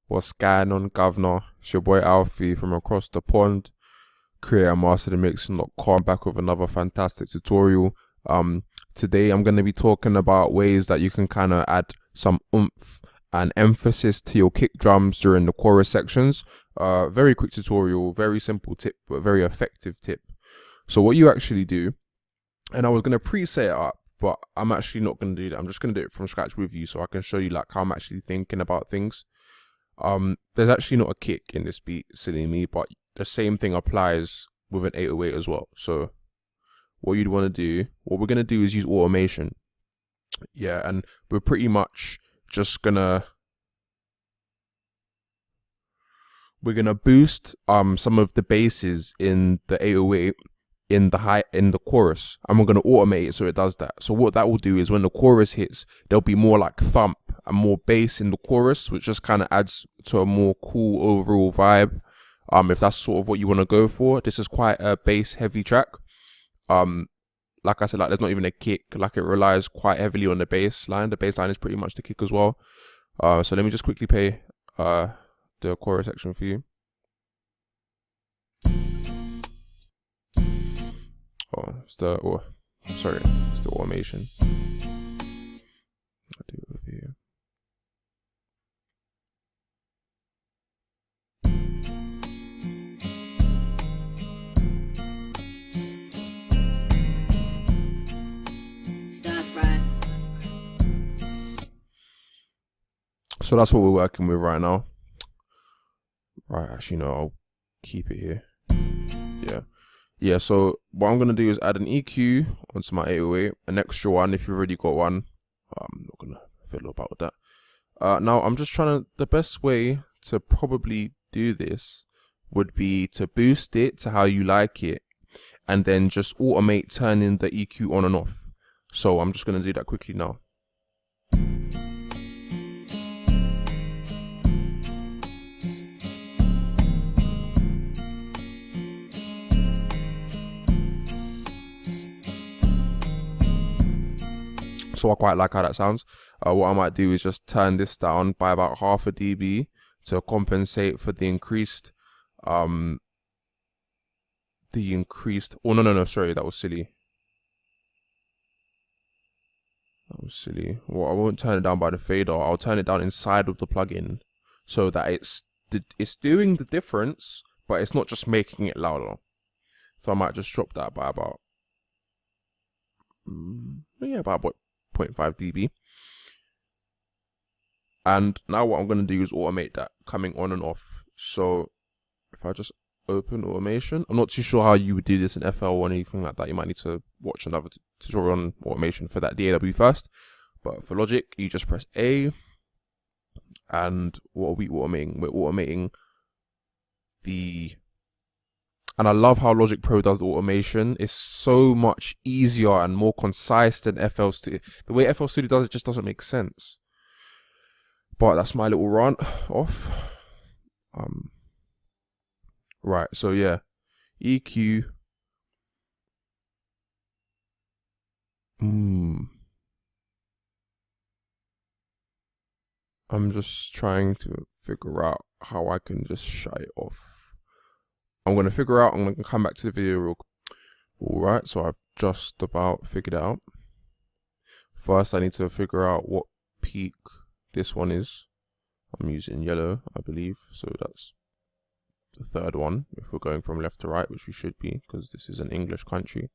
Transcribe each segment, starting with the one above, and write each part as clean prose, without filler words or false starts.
What's going on, governor? It's your boy Alfie from across the pond, creator and master the mixing.com, back with another fantastic tutorial. Today I'm going to be talking about ways that you can kind of add some oomph and emphasis to your kick drums during the chorus sections. Very quick tutorial, very simple tip, but very effective tip. So what you actually do, and I was going to pre-set it up, but I'm actually not going to do that. I'm just going to do it from scratch with you so I can show you like how I'm actually thinking about things. There's actually not a kick in this beat, silly me, but the same thing applies with an 808 as well. So what you'd want to do, what we're going to do is use automation. Yeah, and we're pretty much just gonna boost some of the basses in the 808 in the chorus, and we're going to automate it so it does that. So what that will do is when the chorus hits, there'll be more like thump and more bass in the chorus, which just kind of adds to a more cool overall vibe. If that's sort of what you want to go for. This is quite a bass heavy track. Like I said, like there's not even a kick, like it relies quite heavily on the bass line. The bass line is pretty much the kick as well. So let me just quickly play the chorus section for you. It's the automation. I'll do it over here. So that's what we're working with right now. Right, actually no, I'll keep it here. Yeah, so what I'm going to do is add an EQ onto my 808, an extra one if you've already got one. I'm not going to fiddle about with that. Now, I'm just trying to, the best way to probably do this would be to boost it to how you like it, and then just automate turning the EQ on and off. So I'm just going to do that quickly now. So I quite like how that sounds. What I might do is just turn this down by about half a dB to compensate for the increased, oh no, sorry, that was silly. Well, I won't turn it down by the fader. I'll turn it down inside of the plugin so that it's doing the difference, but it's not just making it louder. So I might just drop that by about, about 0.5 dB. And now what I'm going to do is automate that coming on and off. So if I just open automation, I'm not too sure how you would do this in FL or anything like that. You might need to watch another tutorial on automation for that DAW first. But for Logic, you just press A. And what are we automating? We're automating and I love how Logic Pro does the automation. It's so much easier and more concise than FL Studio. The way FL Studio does it just doesn't make sense. But that's my little rant off. Right, so yeah. EQ. I'm just trying to figure out how I can just shut it off. I'm going to come back to the video real quick. Alright, so I've just about figured it out. First, I need to figure out what peak this one is. I'm using yellow, I believe. So that's the third one, if we're going from left to right, which we should be, because this is an English country.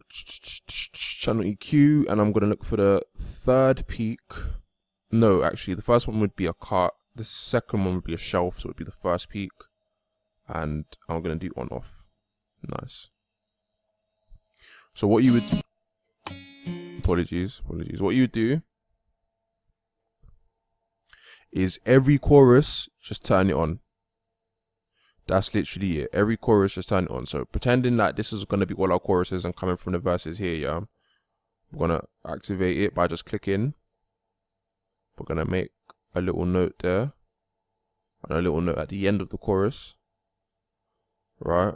Channel EQ, and I'm going to look for the third peak. No, actually, the first one would be a cart. The second one would be a shelf, so it would be the first peak. And I'm going to do on off. Nice. So what you would... Apologies. What you would do is every chorus, just turn it on. That's literally it. Every chorus, just turn it on. So pretending that this is going to be all our choruses and coming from the verses here, yeah. We're going to activate it by just clicking. We're going to make a little note there. And a little note at the end of the chorus. Right.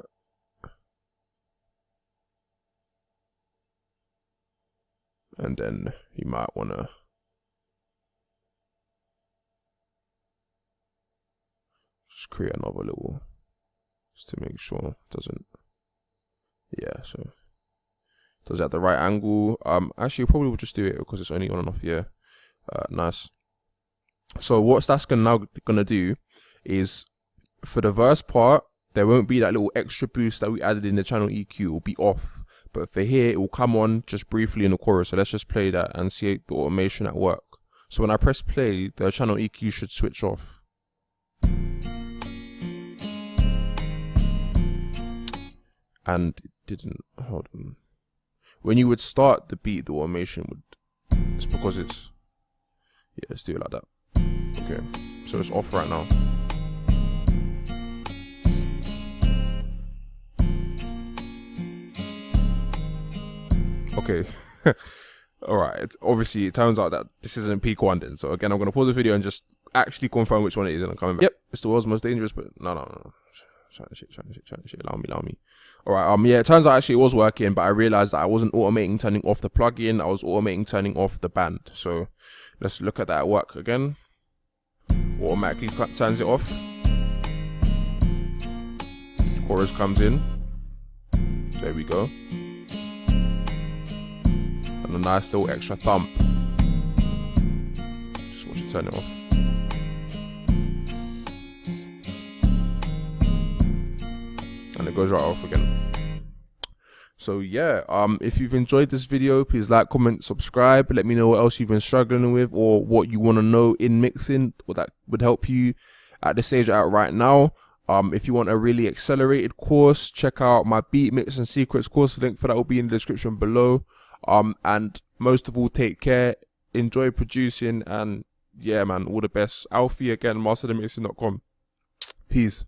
And then you might want to just create another little, just to make sure it doesn't, yeah, so does it at the right angle. Actually probably we'll just do it because it's only on and off here. Nice. So what that's gonna do is, for the verse part, there won't be that little extra boost that we added in the channel EQ. It will be off, but for here it will come on just briefly in the chorus. So let's just play that and see the automation at work. So when I press play, the channel EQ should switch off. And it didn't. Hold on. When you would start the beat, the automation would, it's because it's, yeah, let's do it like that. Okay, so it's off right now. Okay. Alright, obviously it turns out that this isn't peak one then. So again, I'm gonna pause the video and just actually confirm which one it is, and I'm coming back. Yep, it's the world's most dangerous, but no. Trying to shit, allow me. Alright, yeah, it turns out actually it was working, but I realized that I wasn't automating turning off the plugin, I was automating turning off the band. So let's look at that at work again. Automatically turns it off. Chorus comes in. There we go. And a nice little extra thump. Just watch it turn it off. And it goes right off again. So yeah, if you've enjoyed this video, please like, comment, subscribe. Let me know what else you've been struggling with, or what you want to know in mixing, or that would help you at the stage you're at right now. If you want a really accelerated course, check out my beat mix and secrets course. The link for that will be in the description below. And most of all, take care, enjoy producing, and yeah man, all the best. Alfie again, masterthemixing.com. Peace.